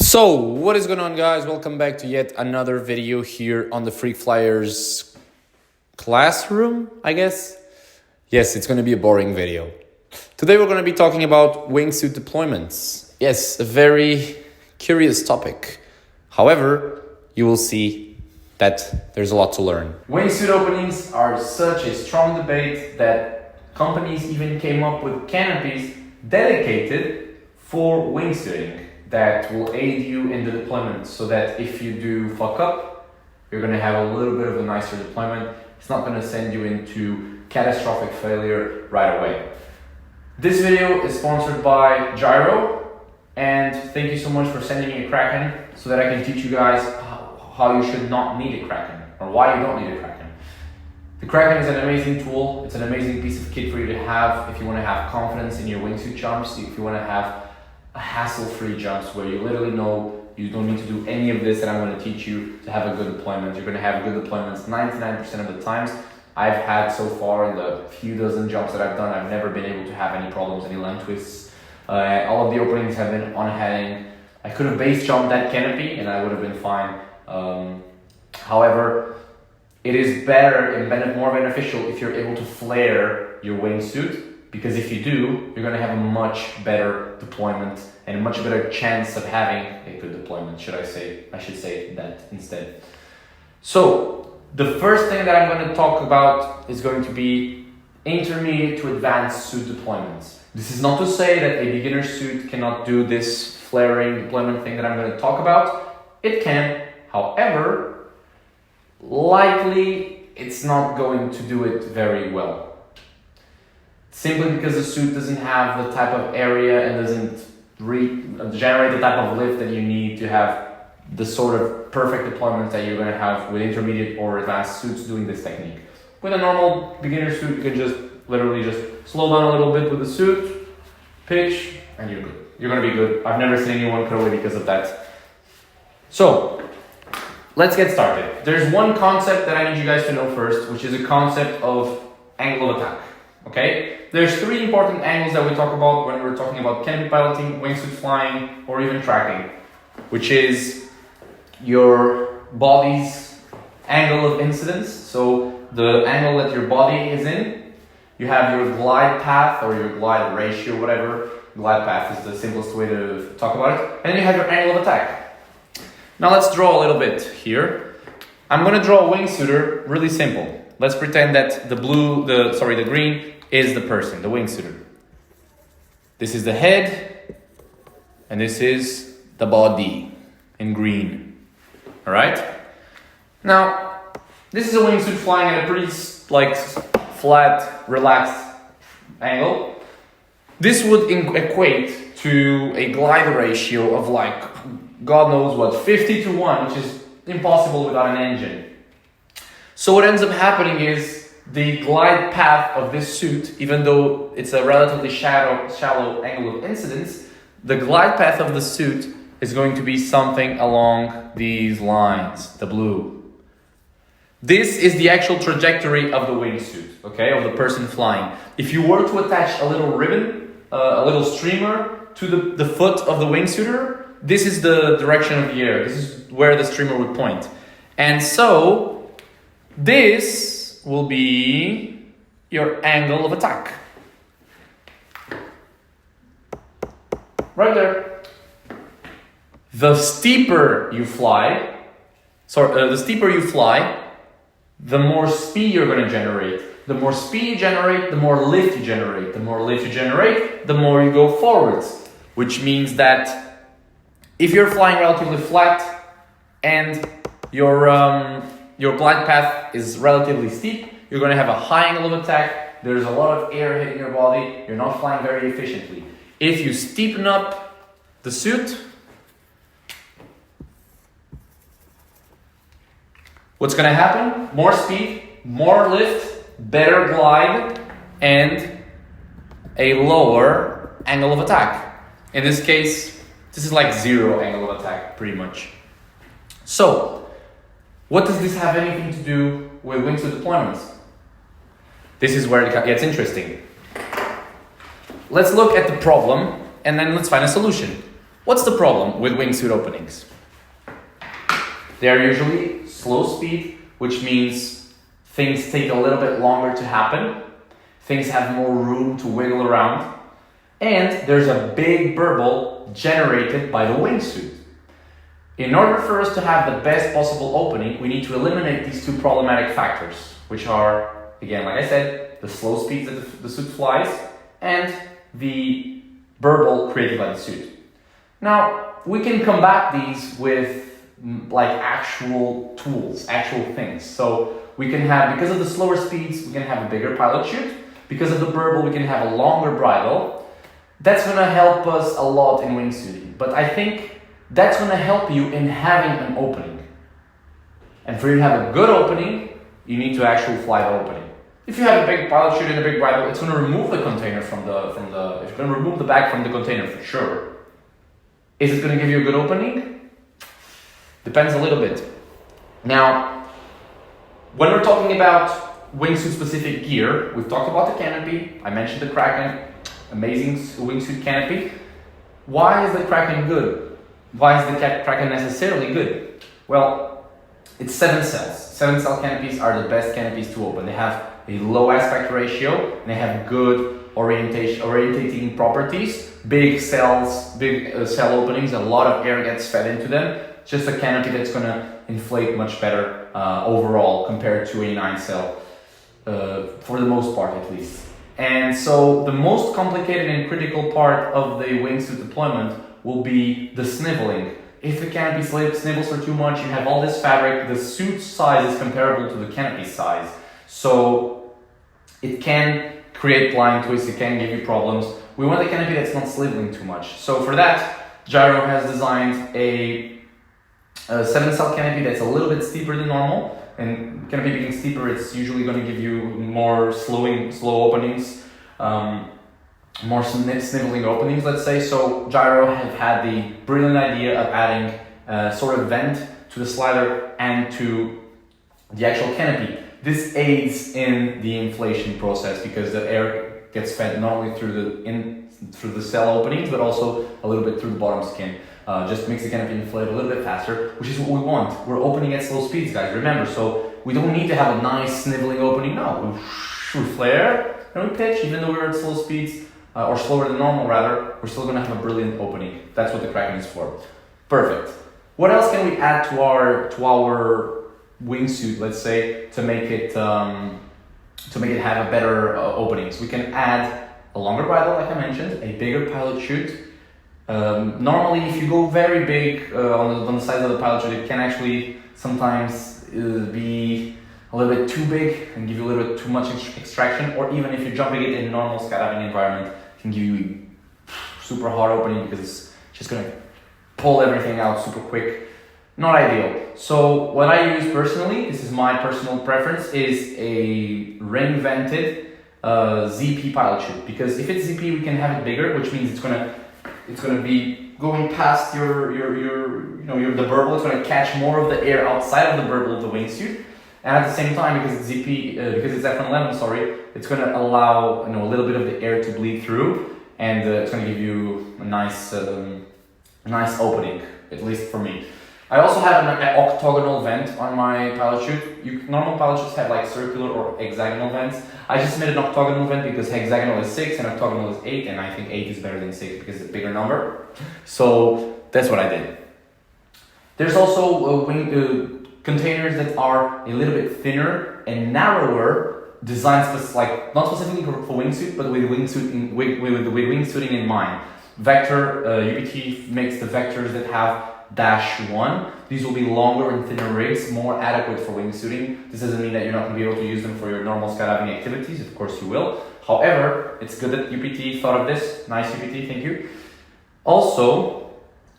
So, what is going on, guys? Welcome back to yet another video here on the Freak Flyers classroom, I guess. Yes, it's going to be a boring video. Today we're going to be talking about wingsuit deployments. Yes, a very curious topic. However, you will see that there's a lot to learn. Wingsuit openings are such a strong debate that companies even came up with canopies dedicated for wingsuiting that will aid you in the deployment, so that if you do fuck up, you're going to have a little bit of a nicer deployment. It's not going to send you into catastrophic failure right away. This video is sponsored by Gyro, and thank you so much for sending me a Kraken so that I can teach you guys how you should not need a Kraken, or why you don't need a Kraken. The Kraken is an amazing tool. It's an amazing piece of kit for you to have if you want to have confidence in your wingsuit jumps, if you want to have a hassle-free jumps where you literally know you don't need to do any of this that I'm going to teach you to have a good deployment. You're going to have good deployments 99% of the times. I've had so far in the few dozen jumps that I've done, I've never been able to have any problems, any line twists. All of the openings have been on heading. I could have base jumped that canopy and I would have been fine. However, it is better and more beneficial if you're able to flare your wingsuit, because if you do, you're going to have a much better deployment and a much better chance of having a good deployment, I should say that instead. So, the first thing that I'm going to talk about is going to be intermediate to advanced suit deployments. This is not to say that a beginner suit cannot do this flaring deployment thing that I'm going to talk about. It can, however, likely it's not going to do it very well. Simply because the suit doesn't have the type of area and doesn't generate the type of lift that you need to have the sort of perfect deployment that you're going to have with intermediate or advanced suits doing this technique. With a normal beginner suit, you can just literally just slow down a little bit with the suit, pitch, and you're good. You're going to be good. I've never seen anyone cut away because of that. So, let's get started. There's one concept that I need you guys to know first, which is a concept of angle of attack. Okay? There's three important angles that we talk about when we're talking about canopy piloting, wingsuit flying, or even tracking, which is your body's angle of incidence. So the angle that your body is in, you have your glide path or your glide ratio, whatever. Glide path is the simplest way to talk about it. And then you have your angle of attack. Now let's draw a little bit here. I'm going to draw a wingsuiter really simple. Let's pretend that the green is the person, the wingsuiter. This is the head, and this is the body in green. All right? Now, this is a wingsuit flying at a pretty flat, relaxed angle. This would equate to a glide ratio of God knows what, 50 to 1, which is impossible without an engine. So what ends up happening is the glide path of this suit, even though it's a relatively shallow angle of incidence, the glide path of the suit is going to be something along these lines, the blue. This is the actual trajectory of the wingsuit, okay, of the person flying. If you were to attach a little ribbon, a little streamer to the foot of the wingsuiter, this is the direction of the air. This is where the streamer would point. And so, this will be your angle of attack. Right there. The steeper you fly, the more speed you're going to generate. The more speed you generate, the more lift you generate. The more lift you generate, the more you go forwards. Which means that if you're flying relatively flat and your glide path is relatively steep, you're going to have a high angle of attack. There's a lot of air hitting your body. You're not flying very efficiently. If you steepen up the suit, what's going to happen? More speed, more lift, better glide, and a lower angle of attack. In this case, this is like zero angle of attack, pretty much. So, what does this have anything to do with wingsuit deployments? This is where it gets interesting. Let's look at the problem and then let's find a solution. What's the problem with wingsuit openings? They are usually slow speed, which means things take a little bit longer to happen. Things have more room to wiggle around. And there's a big burble generated by the wingsuit. In order for us to have the best possible opening, we need to eliminate these two problematic factors, which are, again, like I said, the slow speeds that the suit flies and the burble created by the suit. Now, we can combat these with like actual tools, actual things. So we can have, because of the slower speeds, we can have a bigger pilot chute. Because of the burble, we can have a longer bridle. That's going to help us a lot in wingsuiting. But I think that's going to help you in having an opening. And for you to have a good opening, you need to actually fly the opening. If you have a big pilot chute and a big bridle, it's going to remove the container it's going to remove the bag from the container for sure. Is it going to give you a good opening? Depends a little bit. Now, when we're talking about wingsuit specific gear, we've talked about the canopy. I mentioned the Kraken, amazing wingsuit canopy. Why is the Kraken good? Why is the Kraken necessarily good? Well, it's 7 cells. 7-cell canopies are the best canopies to open. They have a low aspect ratio, and they have good orientating properties. Big cells, big cell openings, a lot of air gets fed into them. Just a canopy that's going to inflate much better overall compared to a 9-cell, for the most part at least. And so the most complicated and critical part of the wingsuit deployment will be the sniveling. If the canopy snivels for too much, you have all this fabric, the suit size is comparable to the canopy size. So it can create blind twists, it can give you problems. We want a canopy that's not sniveling too much. So for that, Gyro has designed a 7-cell canopy that's a little bit steeper than normal. And canopy being steeper, it's usually going to give you more slow openings, more sniveling openings, let's say. So Gyro have had the brilliant idea of adding a sort of vent to the slider and to the actual canopy. This aids in the inflation process because the air gets fed not only through the cell openings, but also a little bit through the bottom skin. Just makes the canopy inflate a little bit faster, which is what we want. We're opening at slow speeds, guys, remember. So we don't need to have a nice sniveling opening. No, we flare and we pitch, even though we're at slow speeds, or slower than normal rather, we're still gonna have a brilliant opening. That's what the Kraken is for. Perfect. What else can we add to our wingsuit, let's say, to make it have a better openings? We can add a longer bridle, like I mentioned, a bigger pilot chute. Normally, if you go very big on the size of the pilot chute, it can actually sometimes be a little bit too big and give you a little bit too much extraction, or even if you're jumping it in a normal skydiving environment, it can give you super hard opening because it's just going to pull everything out super quick. Not ideal. So what I use personally, this is my personal preference, is a ring vented ZP pilot chute, because if it's ZP we can have it bigger, which means it's gonna be going past the burble. It's gonna catch more of the air outside of the burble of the wingsuit, and at the same time, because it's ZP, because it's F111, sorry, it's gonna allow a little bit of the air to bleed through, and it's gonna give you a nice opening, at least for me. I also have an octagonal vent on my pilot chute. Normal pilot chutes have like circular or hexagonal vents. I just made an octagonal vent because hexagonal is 6 and octagonal is 8, and I think 8 is better than 6 because it's a bigger number. So that's what I did. There's also containers that are a little bit thinner and narrower, designed not specifically for wingsuit, but with wingsuiting in mind. Vector UPT makes the vectors that have -1. These will be longer and thinner rigs, more adequate for wingsuiting. This doesn't mean that you're not going to be able to use them for your normal skydiving activities. Of course you will. However, it's good that UPT thought of this. Nice UPT, thank you. Also,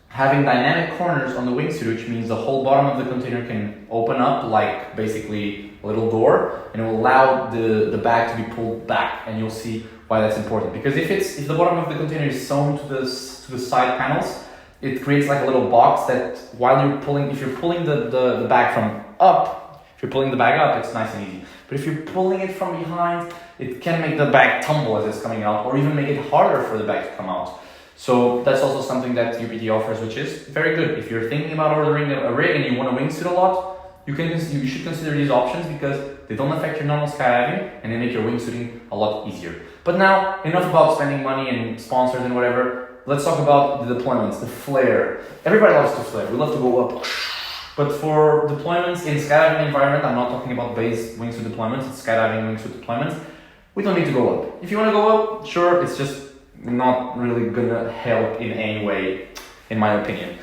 having dynamic corners on the wingsuit, which means the whole bottom of the container can open up like basically a little door, and it will allow the bag to be pulled back, and you'll see why that's important. Because if the bottom of the container is sewn to the side panels, it creates like a little box that while if you're pulling the bag from up, if you're pulling the bag up, it's nice and easy. But if you're pulling it from behind, it can make the bag tumble as it's coming out, or even make it harder for the bag to come out. So that's also something that UPT offers, which is very good. If you're thinking about ordering a rig and you want a wingsuit a lot, you should consider these options because they don't affect your normal skydiving and they make your wingsuiting a lot easier. But now, enough about spending money and sponsors and whatever. Let's talk about the deployments, the flare. Everybody loves to flare. We love to go up. But for deployments in skydiving environment, I'm not talking about base wingsuit deployments, it's skydiving wingsuit deployments. We don't need to go up. If you want to go up, sure, it's just not really gonna help in any way, in my opinion.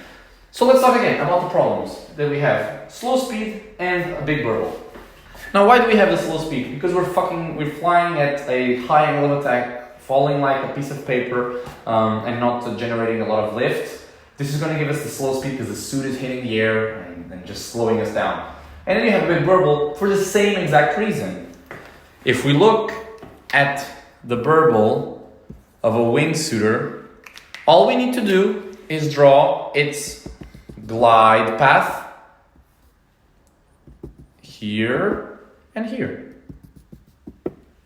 So let's talk again about the problems that we have. Slow speed and a big burble. Now, why do we have the slow speed? Because we're flying at a high angle of attack, falling like a piece of paper, and not generating a lot of lift. This is going to give us the slow speed because the suit is hitting the air and just slowing us down. And then you have a big burble for the same exact reason. If we look at the burble of a wingsuiter, all we need to do is draw its glide path here and here.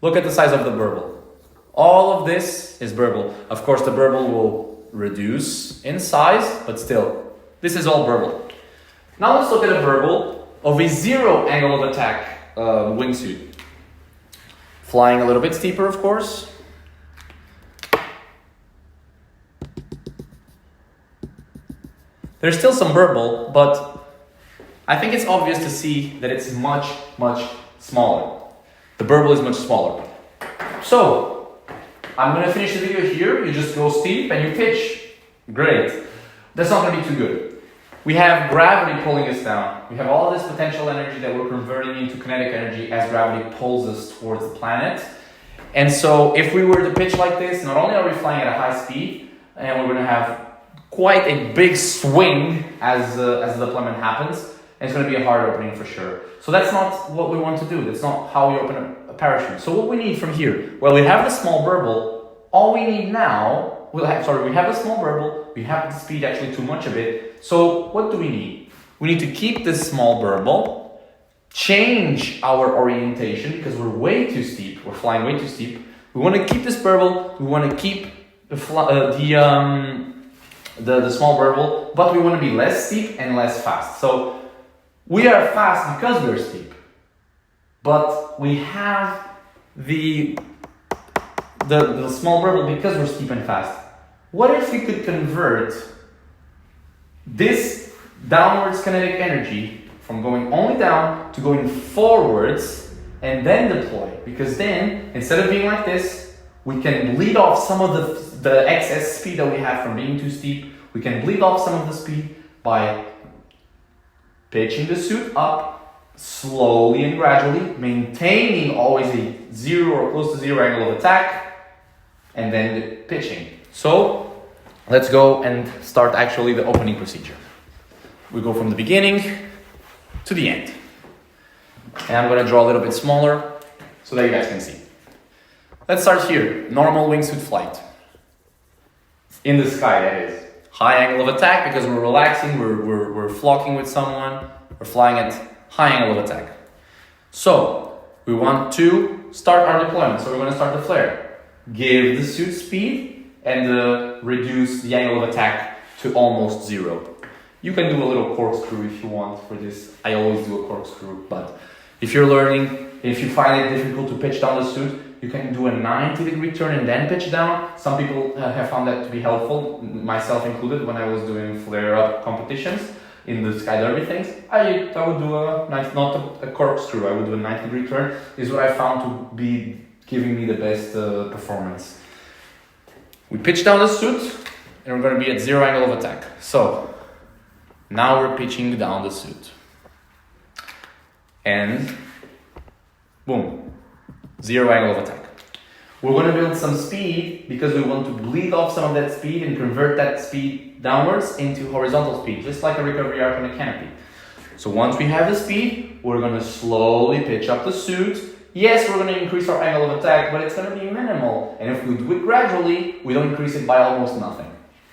Look at the size of the burble. All of this is burble. Of course, the burble will reduce in size, but still, this is all burble. Now let's look at a burble of a zero angle of attack wingsuit. Flying a little bit steeper, of course. There's still some burble, but I think it's obvious to see that it's much, much smaller. The burble is much smaller. So, I'm going to finish the video here. You just go steep and you pitch. Great. That's not going to be too good. We have gravity pulling us down. We have all this potential energy that we're converting into kinetic energy as gravity pulls us towards the planet. And so if we were to pitch like this, not only are we flying at a high speed, and we're going to have quite a big swing as the deployment happens, and it's going to be a hard opening for sure. So that's not what we want to do. That's not how we open a parachute. So what we need from here, well, we have the small burble. All we need now, we have a small burble. We have the speed actually too much of it. So what do we need? We need to keep this small burble, change our orientation because we're way too steep. We're flying way too steep. We want to keep this burble. We want to keep the small burble, but we want to be less steep and less fast. So we are fast because we're steep, but we have the small burble because we're steep and fast. What if we could convert this downwards kinetic energy from going only down to going forwards and then deploy? Because then, instead of being like this, we can bleed off some of the excess speed that we have from being too steep. We can bleed off some of the speed by pitching the suit up slowly and gradually, maintaining always a zero or close to zero angle of attack, and then the pitching. So let's go and start actually the opening procedure. We go from the beginning to the end. And I'm going to draw a little bit smaller so that you guys can see. Let's start here. Normal wingsuit flight. In the sky, that is. High angle of attack because we're relaxing, we're flocking with someone, we're flying at high angle of attack. So, we want to start our deployment. So we're going to start the flare. Give the suit speed and reduce the angle of attack to almost zero. You can do a little corkscrew if you want for this. I always do a corkscrew, but if you're learning, if you find it difficult to pitch down the suit, you can do a 90-degree turn and then pitch down. Some people have found that to be helpful, myself included, when I was doing flare-up competitions in the sky derby things. I would do not a corkscrew, I would do a 90-degree turn. Is what I found to be giving me the best performance. We pitch down the suit and we're going to be at zero angle of attack. So now we're pitching down the suit. And boom, zero angle of attack. We're going to build some speed because we want to bleed off some of that speed and convert that speed downwards into horizontal speed, just like a recovery arc on a canopy. So once we have the speed, we're going to slowly pitch up the suit. Yes, we're going to increase our angle of attack, but it's going to be minimal. And if we do it gradually, we don't increase it by almost nothing.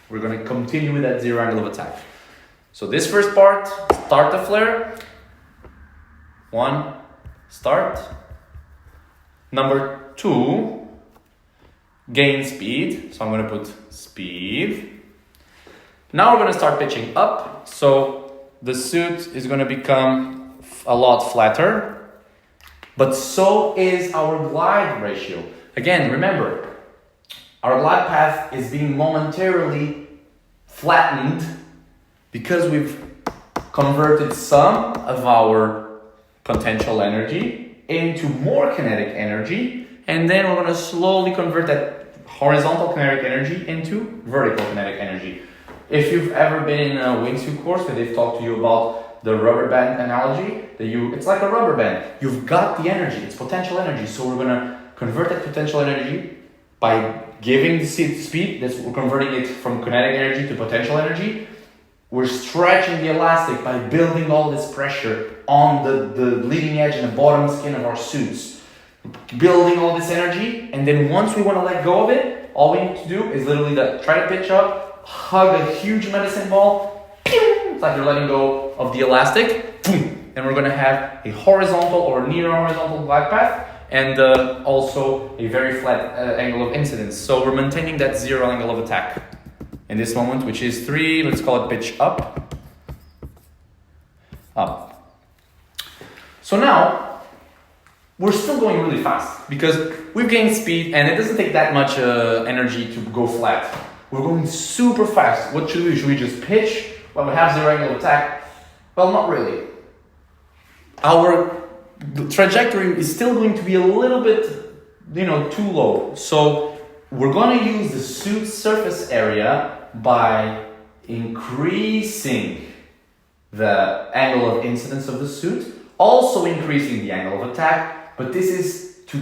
We're going to continue with that zero angle of attack. So this first part, start the flare. 1, start. Number 2, gain speed. So I'm going to put speed. Now we're gonna start pitching up, so the suit is gonna become a lot flatter, but so is our glide ratio. Again, remember, our glide path is being momentarily flattened because we've converted some of our potential energy into more kinetic energy, and then we're going to slowly convert that horizontal kinetic energy into vertical kinetic energy. If you've ever been in a wingsuit course where they've talked to you about the rubber band analogy, it's like a rubber band. You've got the energy, it's potential energy, so we're going to convert that potential energy by giving the speed, we're converting it from kinetic energy to potential energy. We're stretching the elastic by building all this pressure on the leading edge and the bottom skin of our suits. Building all this energy, and then once we want to let go of it, all we need to do is literally try to pitch up, hug a huge medicine ball, it's like you're letting go of the elastic, and we're going to have a horizontal or near horizontal glide path, and also a very flat angle of incidence. So we're maintaining that zero angle of attack in this moment, which is 3, let's call it pitch up, up. So now, we're still going really fast because we've gained speed and it doesn't take that much energy to go flat. We're going super fast. What should we do? Should we just pitch while we have zero angle of attack? Well, not really. Our trajectory is still going to be a little bit, too low. So we're going to use the suit surface area by increasing the angle of incidence of the suit, also increasing the angle of attack, but this is to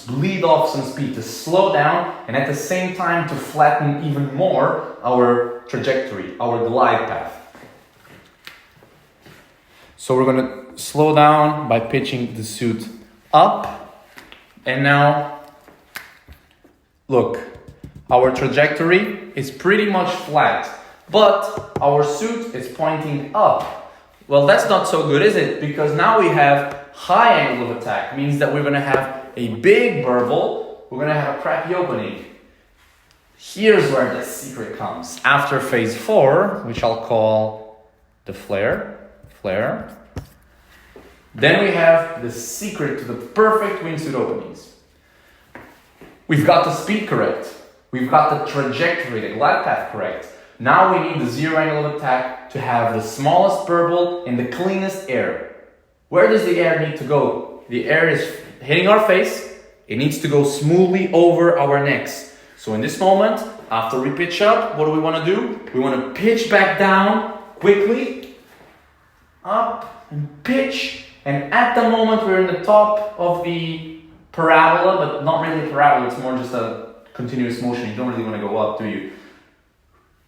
bleed off some speed, to slow down, and at the same time to flatten even more our trajectory, our glide path. So we're going to slow down by pitching the suit up, and now look, our trajectory is pretty much flat, but our suit is pointing up. Well, that's not so good, is it? Because now we have high angle of attack, means that we're going to have a big burble, we're going to have a crappy opening. Here's where the secret comes. After phase 4, which I'll call the flare, then we have the secret to the perfect wingsuit openings. We've got the speed correct. We've got the trajectory, the glide path correct. Now we need the zero angle of attack to have the smallest burble in the cleanest air. Where does the air need to go? The air is hitting our face. It needs to go smoothly over our necks. So in this moment, after we pitch up, what do we want to do? We want to pitch back down quickly, up and pitch. And at the moment we're in the top of the parabola, but not really a parabola, it's more just a continuous motion. You don't really want to go up, do you?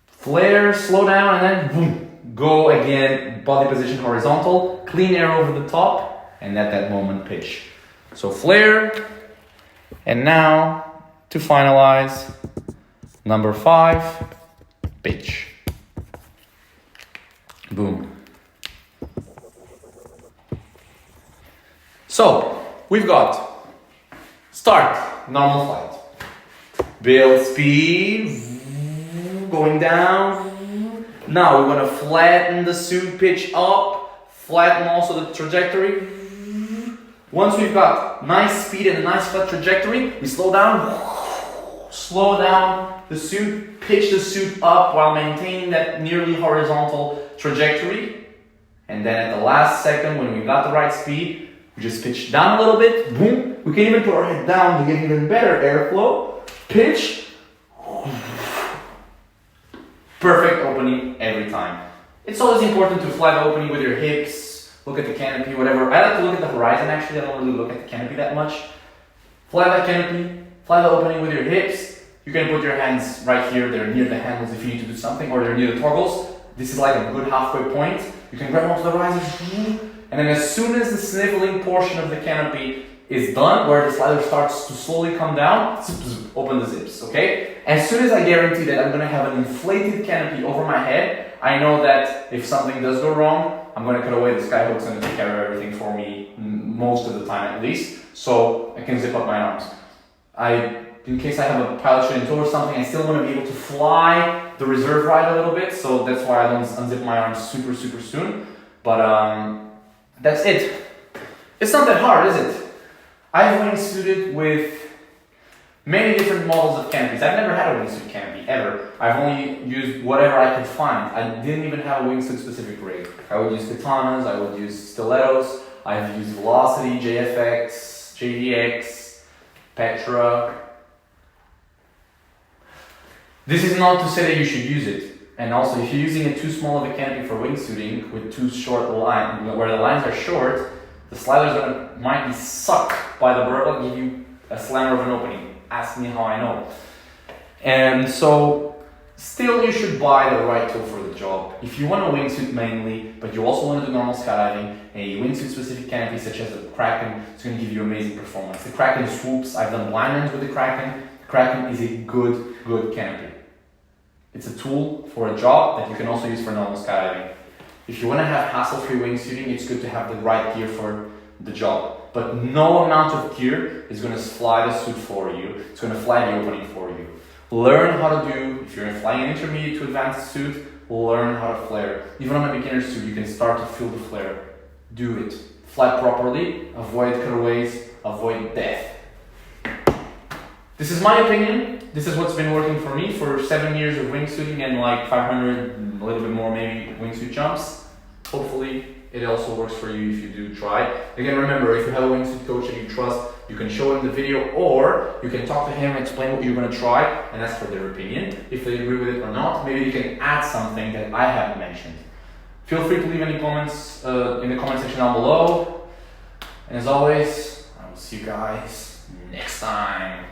Flare, slow down, and then boom, go again, body position horizontal, clean air over the top, and at that moment pitch. So flare, and now to finalize, number 5, pitch. Boom. So we've got start, normal flight. Build speed, going down. Now we're going to flatten the suit, pitch up, flatten also the trajectory. Once we've got nice speed and a nice flat trajectory, we slow down the suit, pitch the suit up while maintaining that nearly horizontal trajectory. And then at the last second, when we got the right speed, we just pitch down a little bit, boom. We can even put our head down to get even better airflow. Pitch. Perfect opening every time. It's always important to fly the opening with your hips, look at the canopy, whatever. I like to look at the horizon actually, I don't really look at the canopy that much. Fly that canopy, fly the opening with your hips. You can put your hands right here, they're near the handles if you need to do something, or they're near the toggles. This is like a good halfway point. You can grab onto the riser, and then as soon as the sniveling portion of the canopy is done, where the slider starts to slowly come down, open the zips, okay? As soon as I guarantee that I'm gonna have an inflated canopy over my head, I know that if something does go wrong, I'm gonna cut away the skyhook's gonna take care of everything for me, most of the time at least, so I can zip up my arms. I in case I have a pilot shooting tour or something, I still want to be able to fly the reserve ride a little bit, so that's why I don't unzip my arms super soon. But that's it. It's not that hard, is it? I've wingsuited with many different models of canopies. I've never had a wingsuit canopy, ever. I've only used whatever I could find. I didn't even have a wingsuit specific rig. I would use katanas, I would use stilettos, I've used Velocity, JFX, JVX, Petra. This is not to say that you should use it. And also, if you're using a too small of a canopy for wingsuiting with too short line, where the lines are short, the sliders might be sucked by the bird and give you a slammer of an opening. Ask me how I know. And so, still you should buy the right tool for the job. If you want a wingsuit mainly, but you also want to do normal skydiving, a wingsuit specific canopy such as the Kraken is going to give you amazing performance. The Kraken swoops. I've done blind runs with the Kraken. The Kraken is a good canopy. It's a tool for a job that you can also use for normal skydiving. If you want to have hassle-free wingsuiting, it's good to have the right gear for the job. But no amount of gear is going to fly the suit for you. It's going to fly the opening for you. Learn how to do, if you're flying an intermediate to advanced suit, learn how to flare. Even on a beginner suit, you can start to feel the flare. Do it. Fly properly, avoid cutaways, avoid death. This is my opinion. This is what's been working for me for 7 years of wingsuiting and like 500, a little bit more maybe, wingsuit jumps. Hopefully it also works for you if you do try. Again, remember, if you have a wingsuit coach that you trust, you can show him the video, or you can talk to him and explain what you're going to try and ask for their opinion. If they agree with it or not, maybe you can add something that I haven't mentioned. Feel free to leave any comments in the comment section down below. And as always, I will see you guys next time.